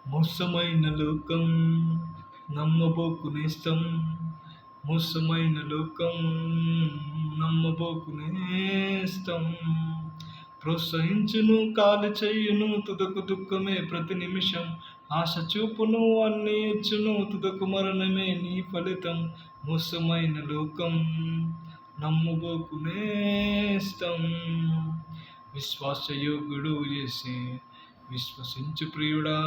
మోసమైన లోకం నమ్మబోకు నేస్తం, మోసమైన లోకం నమ్మబోకు నేస్తం. ప్రోత్సహించును కాలి చెయ్యును తుదకు దుఃఖమే ప్రతి నిమిషం. ఆశ చూపును అన్ని ఇచ్చును తుదకు మరణమే నీ ఫలితం. మోసమైన లోకం నమ్మబోకు నేస్తం. విశ్వాసయోగ్యుడు యేసే, విశ్వసించు ప్రియుడా,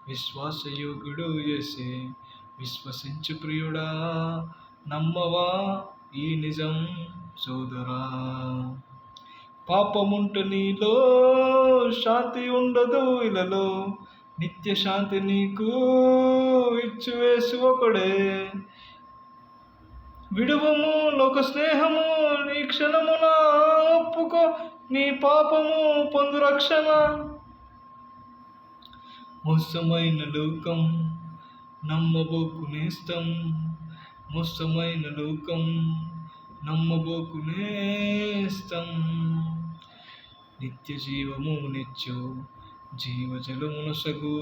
విశ్వాసయోగ్యుడు యేసే, విశ్వసించు ప్రియుడా. నమ్మవా ఈ నిజం సోదరా? పాపముంట నీలో శాంతి ఉండదు ఇలలో, నిత్య శాంతి నీకు ఇచ్చు యేసు ఒకడే. విడువము లోక స్నేహము నీ క్షణమున ఒప్పుకో, నీ పాపము పొందు రక్షణ. మోసమైన లోకం నమ్మబోకు నేస్తం, మోసమైన లోకం నమ్మబోకు నేస్తం. నిత్య జీవము నిత్యు జీవజలమునసగు,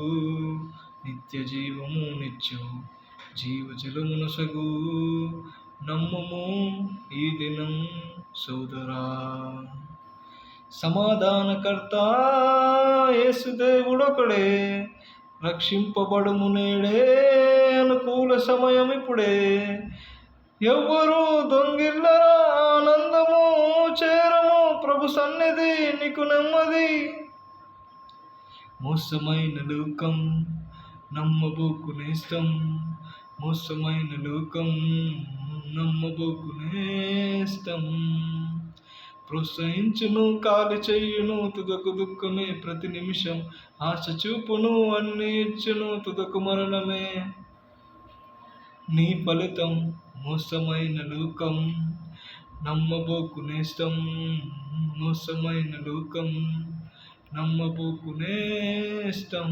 నిత్య జీవము నిత్యు జీవజలమునసగు. నమ్ముము ఈ దినం సోదరా. సమాధానకర్త యేసు దేవుడొకడే, రక్షింపబడుము నేడే అనుకూల సమయం ఇప్పుడే. ఎవ్వరు దొంగిల్లరా ఆనందము చేరము, ప్రభు సన్నిధి నీకు నెమ్మది. మోసమైన లోకం నమ్మబోకు నేస్తం, మోసమైన లోకం నమ్మబోకు నేస్తం. ప్రోత్సహించును కాలి చెయ్యును తుదకు దుఃఖమే ప్రతి నిమిషం. ఆశ చూపును అన్ని ఇచ్చును తుదకు మరణమే నీ ఫలితం. మోసమైన లోకం నమ్మబోకు నేస్తం, మోసమైన లోకం నమ్మబోకు నేస్తం.